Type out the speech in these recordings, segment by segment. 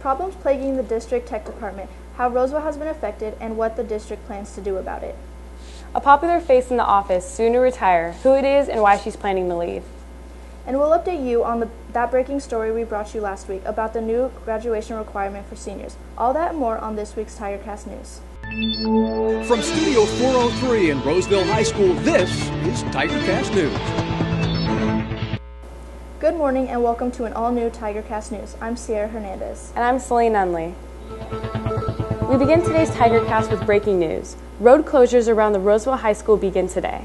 problems plaguing the district tech department, how Roseville has been affected, and what the district plans to do about it. A popular face in the office, soon to retire, who it is and why she's planning to leave. And we'll update you on that breaking story we brought you last week about the new graduation requirement for seniors. All that and more on this week's TigerCast News. From Studio 403 in Roseville High School, this is TigerCast News. Good morning and welcome to an all-new TigerCast News. I'm Sierra Hernandez. And I'm Celine Nunley. We begin today's TigerCast with breaking news. Road closures around the Roseville High School begin today.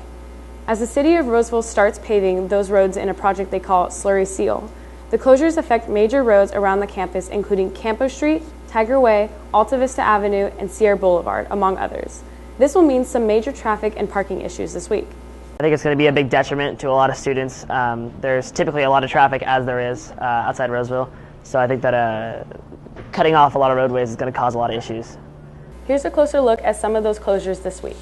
As the city of Roseville starts paving those roads in a project they call Slurry Seal, the closures affect major roads around the campus, including Campo Street, Tiger Way, Alta Vista Avenue, and Sierra Boulevard, among others. This will mean some major traffic and parking issues this week. I think it's going to be a big detriment to a lot of students. There's typically a lot of traffic, as there is outside Roseville, so I think that cutting off a lot of roadways is going to cause a lot of issues. Here's a closer look at some of those closures this week.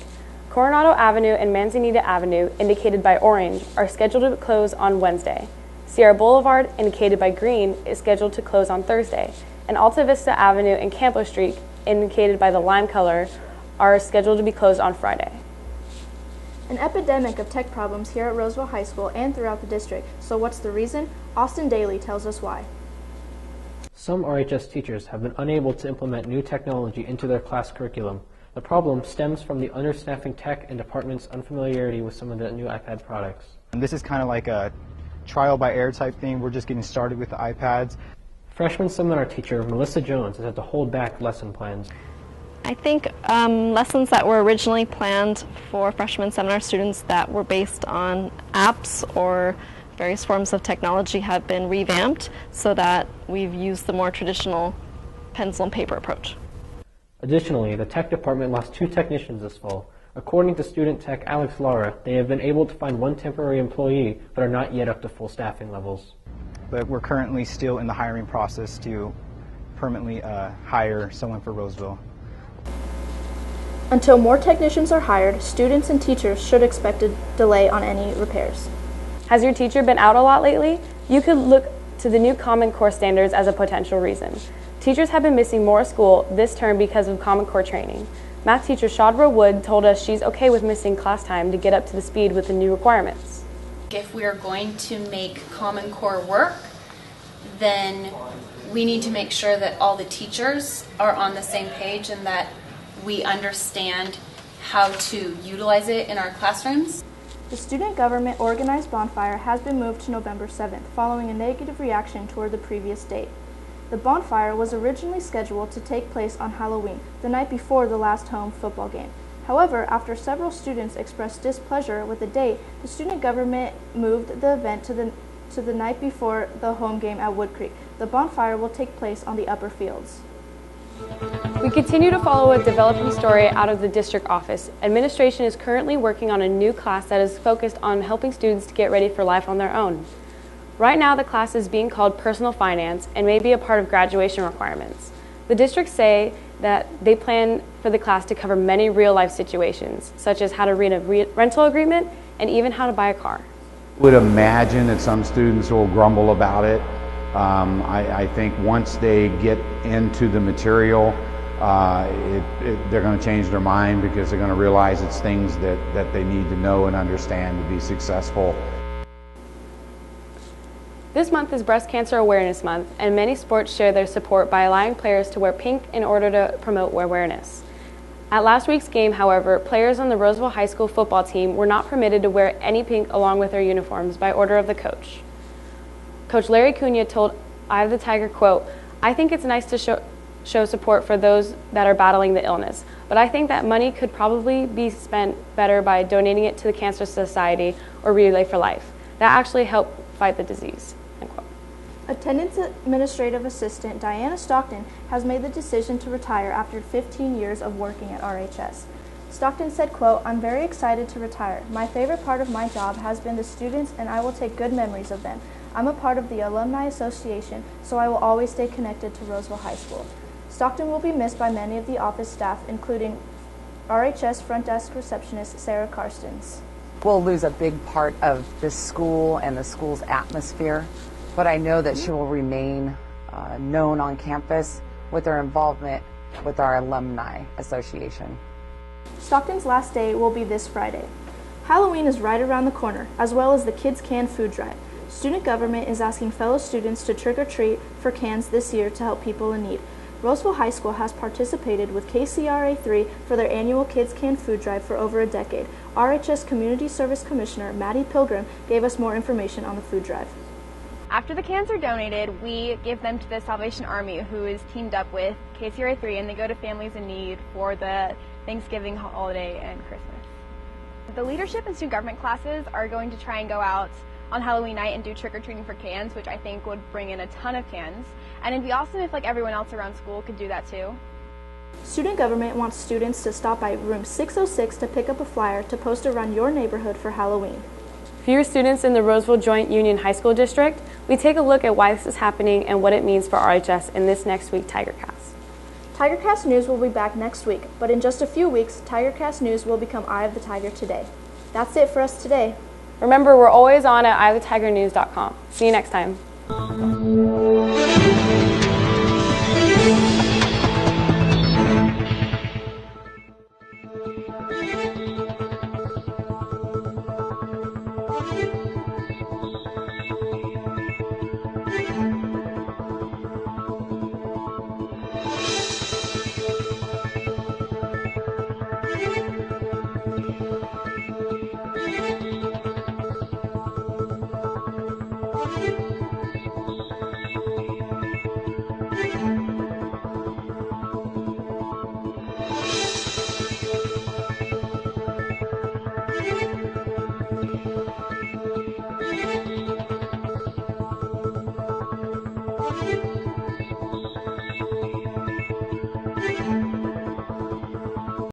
Coronado Avenue and Manzanita Avenue, indicated by orange, are scheduled to close on Wednesday. Sierra Boulevard, indicated by green, is scheduled to close on Thursday, and Alta Vista Avenue and Campo Street, indicated by the lime color, are scheduled to be closed on Friday. An epidemic of tech problems here at Roseville High School and throughout the district. So what's the reason? Austin Daly tells us why. Some RHS teachers have been unable to implement new technology into their class curriculum. The problem stems from the understaffing tech and department's unfamiliarity with some of the new iPad products. And this is kind of like a trial by error type thing. We're just getting started with the iPads. Freshman seminar teacher Melissa Jones has had to hold back lesson plans. I think lessons that were originally planned for freshman seminar students that were based on apps or various forms of technology have been revamped so that we've used the more traditional pencil and paper approach. Additionally, the tech department lost 2 technicians this fall. According to student tech Alex Lara, they have been able to find 1 temporary employee but are not yet up to full staffing levels. But we're currently still in the hiring process to permanently hire someone for Roseville. Until more technicians are hired, students and teachers should expect a delay on any repairs. Has your teacher been out a lot lately? You could look to the new Common Core standards as a potential reason. Teachers have been missing more school this term because of Common Core training. Math teacher Shadra Wood told us she's okay with missing class time to get up to the speed with the new requirements. If we are going to make Common Core work, then we need to make sure that all the teachers are on the same page and that we understand how to utilize it in our classrooms. The student government organized bonfire has been moved to November 7th, following a negative reaction toward the previous date. The bonfire was originally scheduled to take place on Halloween, the night before the last home football game. However, after several students expressed displeasure with the date, the student government moved the event to the night before the home game at Wood Creek. The bonfire will take place on the upper fields. We continue to follow a developing story out of the district office. Administration is currently working on a new class that is focused on helping students to get ready for life on their own. Right now, the class is being called Personal Finance and may be a part of graduation requirements. The districts say that they plan for the class to cover many real-life situations, such as how to read a rental agreement and even how to buy a car. I would imagine that some students will grumble about it. I think once they get into the material, they're going to change their mind because they're going to realize it's things that they need to know and understand to be successful. This month is Breast Cancer Awareness Month, and many sports share their support by allowing players to wear pink in order to promote awareness. At last week's game, however, players on the Roseville High School football team were not permitted to wear any pink along with their uniforms by order of the coach. Coach Larry Cunha told Eye of the Tiger, quote, "I think it's nice to show support for those that are battling the illness, but I think that money could probably be spent better by donating it to the Cancer Society or Relay for Life. That actually help fight the disease." End quote. Attendance Administrative Assistant Diana Stockton has made the decision to retire after 15 years of working at RHS. Stockton said, quote, "I'm very excited to retire. My favorite part of my job has been the students and I will take good memories of them. I'm a part of the Alumni Association, so I will always stay connected to Roseville High School." Stockton will be missed by many of the office staff, including RHS front desk receptionist Sarah Karstens. We'll lose a big part of this school and the school's atmosphere, but I know that she will remain known on campus with their involvement with our alumni association. Stockton's last day will be this Friday. Halloween is right around the corner, as well as the Kids Can food drive. Student government is asking fellow students to trick or treat for cans this year to help people in need. Roseville High School has participated with KCRA3 for their annual Kids Can food drive for over a decade. RHS Community Service Commissioner Maddie Pilgrim gave us more information on the food drive. After the cans are donated, we give them to the Salvation Army, who is teamed up with KCRA3, and they go to families in need for the Thanksgiving holiday and Christmas. The leadership and student government classes are going to try and go out on Halloween night and do trick-or-treating for cans, which I think would bring in a ton of cans. And it'd be awesome if everyone else around school could do that too. Student government wants students to stop by room 606 to pick up a flyer to post around your neighborhood for Halloween. For your students in the Roseville Joint Union High School District, we take a look at why this is happening and what it means for RHS in this next week TigerCast. TigerCast News will be back next week, but in just a few weeks, TigerCast News will become Eye of the Tiger today. That's it for us today. Remember, we're always on at eyeofthetigernews.com. See you next time.